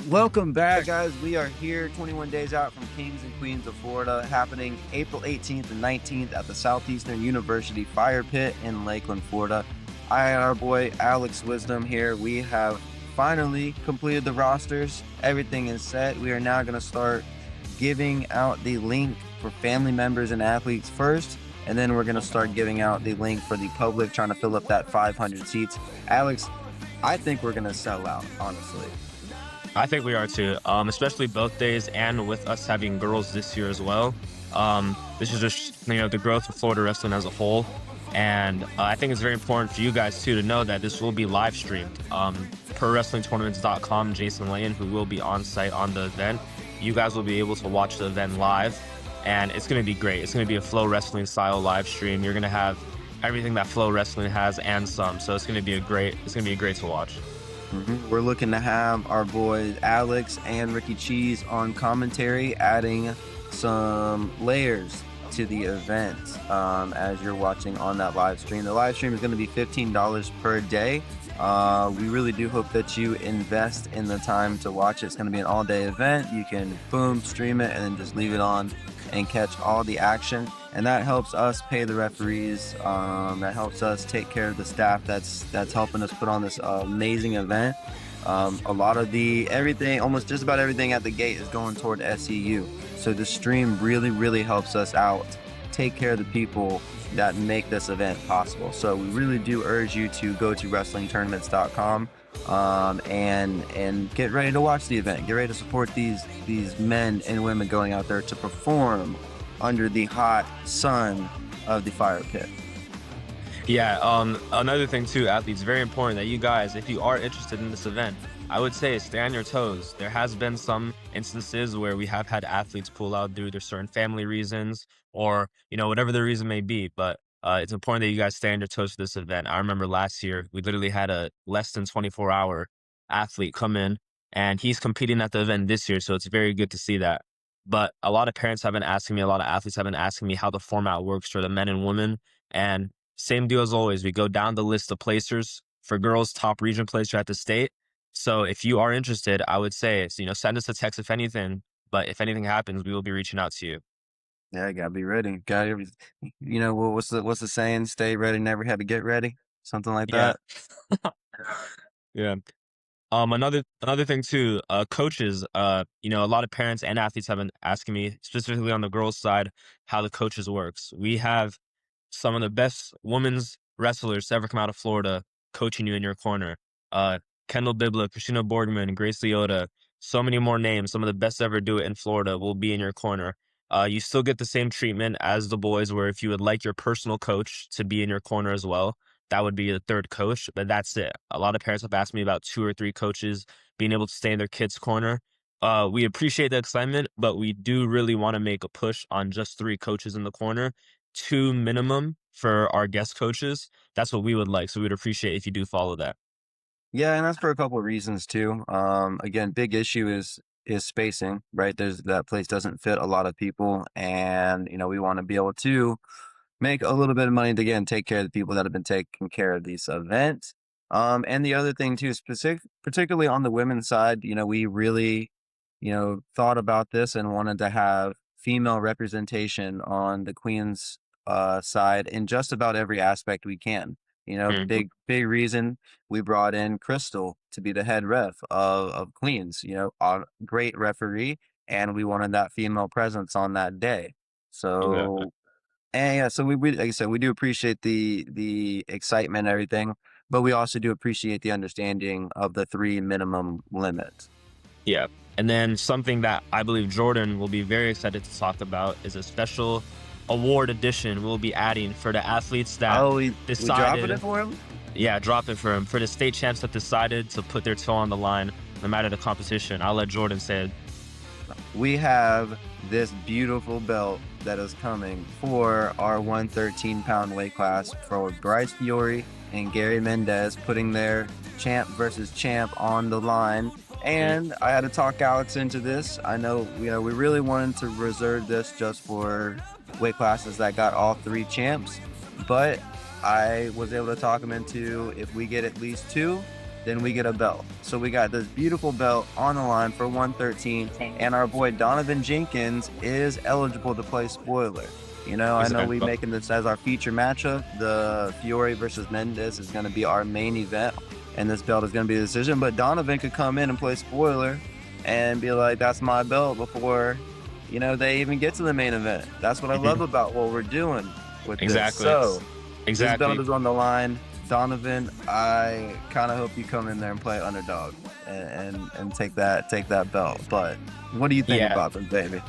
Welcome back, guys. We are here 21 days out from Kings and Queens of Florida, happening April 18th and 19th at the Southeastern University Fire Pit in Lakeland, Florida. I and our boy Alex Wisdom here. We have finally completed the rosters. Everything is set. We are now going to start giving out the link for family members and athletes first, and then we're going to start giving out the link for the public, trying to fill up that 500 seats. Alex, I think we're going to sell out, honestly. I think we are too, especially both days, and with us having girls this year as well. This is just the growth of Florida wrestling as a whole, and I think it's very important for you guys too to know that this will be live streamed. ProWrestlingTournaments.com, Jason Lane, who will be on site on the event. You guys will be able to watch the event live, and it's going to be great. It's going to be a Flow Wrestling style live stream. You're going to have everything that Flow Wrestling has and some, so it's going to be great to watch. We're looking to have our boys Alex and Ricky Cheese on commentary, adding some layers to the event as you're watching on that live stream. The live stream is going to be $15 per day. We really do hope that you invest in the time to watch it. It's going to be an all-day event. You can boom, stream it, and then just leave it on and catch all the action. And that helps us pay the referees. That helps us take care of the staff that's helping us put on this amazing event. A lot of almost just about everything at the gate is going toward SEU. So the stream really helps us out, take care of the people that make this event possible. So we really do urge you to go to WrestlingTournaments.com and get ready to watch the event. Get ready to support these men and women going out there to perform under the hot sun of the fire pit. Yeah, another thing too, athletes, very important that you guys, if you are interested in this event, I would say stay on your toes. There has been some instances where we have had athletes pull out due to certain family reasons or, whatever the reason may be. But it's important that you guys stay on your toes for this event. I remember last year, we literally had a less than 24-hour athlete come in, and he's competing at the event this year. So it's very good to see that. But a lot of parents have been asking me, a lot of athletes have been asking me how the format works for the men and women. And same deal as always. We go down the list of placers. For girls, top region placer at the state. So if you are interested, I would say, send us a text if anything. But if anything happens, we will be reaching out to you. Yeah, gotta be ready. What's the saying? Stay ready, never had to get ready. Something like Yeah. that. Yeah. Another thing too, coaches, a lot of parents and athletes have been asking me, specifically on the girls' side, how the coaches works. We have some of the best women's wrestlers to ever come out of Florida coaching you in your corner. Kendall Bibla, Christina Borgman, Grace Leota, so many more names. Some of the best to ever do it in Florida will be in your corner. You still get the same treatment as the boys, where if you would like your personal coach to be in your corner as well, that would be the third coach, but that's it. A lot of parents have asked me about 2 or 3 coaches being able to stay in their kids' corner. We appreciate the excitement, but we do really want to make a push on just 3 coaches in the corner, 2 minimum for our guest coaches. That's what we would like. So we'd appreciate if you do follow that. Yeah, and that's for a couple of reasons too. Again, big issue is spacing, right? That place doesn't fit a lot of people, and we want to be able to make a little bit of money to, again, take care of the people that have been taking care of these events. And the other thing too, particularly on the women's side, we really, thought about this and wanted to have female representation on the Queens side in just about every aspect we can. Mhm. Big reason we brought in Crystal to be the head ref of Queens, a great referee, and we wanted that female presence on that day. Exactly. So, and yeah, so we like I said, we do appreciate the excitement and everything, but we also do appreciate the understanding of the 3 minimum limit. Yeah. And then something that I believe Jordan will be very excited to talk about is a special award edition we'll be adding for the athletes that Oh, we dropping it decided. for him? Yeah, drop it for him. For the state champs that decided to put their toe on the line no matter the competition. I'll let Jordan say it. We have this beautiful belt that is coming for our 113-pound weight class for Bryce Fiore and Gary Mendez, putting their champ versus champ on the line. And I had to talk Alex into this. I know, we really wanted to reserve this just for weight classes that got all 3 champs, but I was able to talk him into, if we get at least 2, then we get a belt. So we got this beautiful belt on the line for 113, and our boy Donovan Jenkins is eligible to play spoiler. You know, I know we making this as our feature matchup. The Fiore versus Mendez is going to be our main event, and this belt is going to be the decision. But Donovan could come in and play spoiler and be like, that's my belt before, you know, they even get to the main event. That's what I love about what we're doing with this. So this belt is on the line. Donovan, I kind of hope you come in there and play underdog and take that belt. But what do you think about this, baby?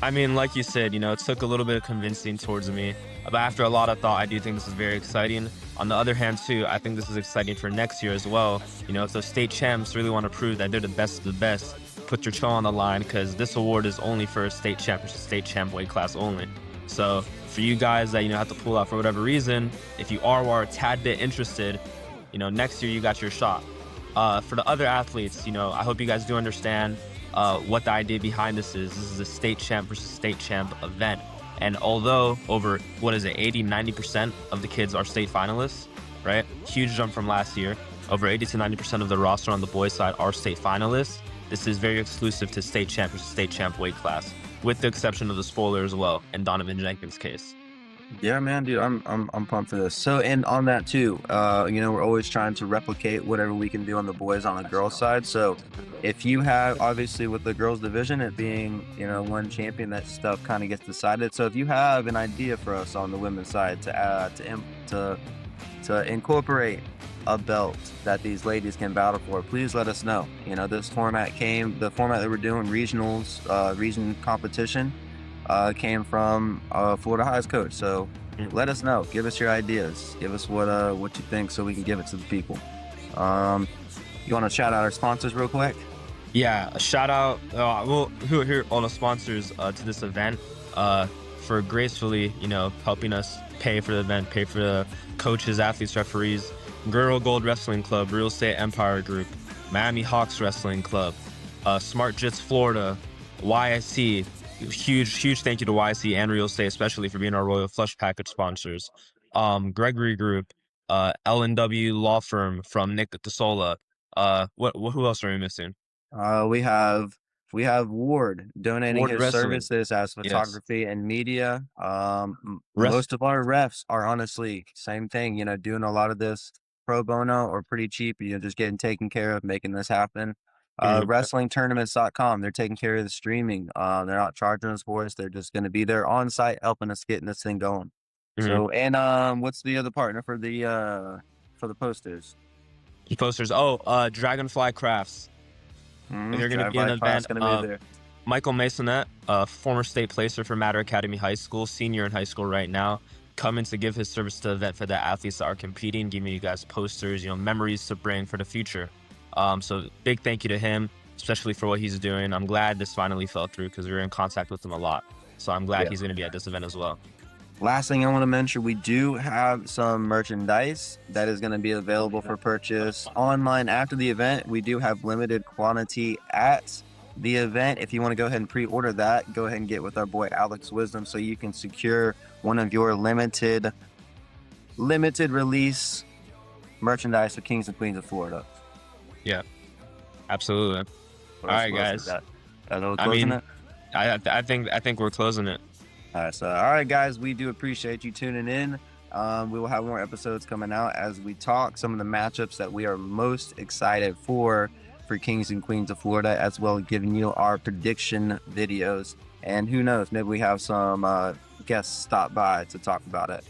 I mean, like you said, you know, it took a little bit of convincing towards me, but after a lot of thought, I do think this is very exciting. On the other hand, too, I think this is exciting for next year as well. You know, if those state champs really want to prove that they're the best of the best, put your toe on the line, because this award is only for state champ versus state champ weight class only. So for you guys that, you know, have to pull out for whatever reason, if you are a tad bit interested, you know, next year you got your shot. For the other athletes, you know, I hope you guys do understand what the idea behind this is. This is a state champ versus state champ event. And although over, 80-90% of the kids are state finalists, right? Huge jump from last year. Over 80 to 90% of the roster on the boys side are state finalists. This is very exclusive to state champ versus state champ weight class, with the exception of the spoiler as well, in Donovan Jenkins' case. Yeah, man, dude, I'm pumped for this. So, and on that too, you know, we're always trying to replicate whatever we can do on the boys on the girls side. So if you have, obviously with the girls division, it being, you know, one champion, that stuff kind of gets decided. So if you have an idea for us on the women's side to incorporate a belt that these ladies can battle for, please let us know. You know, this format the format that we're doing, regionals, region competition, came from Florida High's coach. So let us know. Give us your ideas. Give us what you think, so we can give it to the people. You want to shout out our sponsors real quick? Yeah, a shout out. Who are here? All the sponsors to this event for gracefully, you know, helping us pay for the event, pay for the coaches, athletes, referees. Girl Gold Wrestling Club, Real Estate Empire Group, Miami Hawks Wrestling Club, Smart Jits Florida, YSC. Huge thank you to YSC and Real Estate, especially for being our Royal Flush Package sponsors. Gregory Group, L&W Law Firm from Nick DeSola. Who else are we missing? We have Ward donating Ward his Wrestling. services as photography and media. Most of our refs are honestly same thing, you know, doing a lot of this pro bono or pretty cheap, you know, just getting taken care of, making this happen. WrestlingTournaments.com, they're taking care of the streaming. They're not charging us for us. They're just going to be there on site helping us getting this thing going. So, and what's the other partner for the posters? Posters. Dragonfly Crafts. They're going to be an event. Michael Masonette, former state placer for Matter Academy High School, senior in high school right now, coming to give his service to the event for the athletes that are competing, giving you guys posters, you know, memories to bring for the future. So big thank you to him, especially for what he's doing. I'm glad this finally fell through, because we were in contact with him a lot. So I'm glad he's going to be at this event as well. Last thing I want to mention, we do have some merchandise that is going to be available for purchase online after the event. We do have limited quantity at the event. If you want to go ahead and pre-order that, go ahead and get with our boy Alex Wisdom, so you can secure one of your limited release merchandise for Kings and Queens of Florida. Yeah, absolutely. All right, guys. I think we're closing it. All right, guys, we do appreciate you tuning in. We will have more episodes coming out as we talk some of the matchups that we are most excited for Kings and Queens of Florida, as well as giving you our prediction videos. And who knows, maybe we have some guests stop by to talk about it.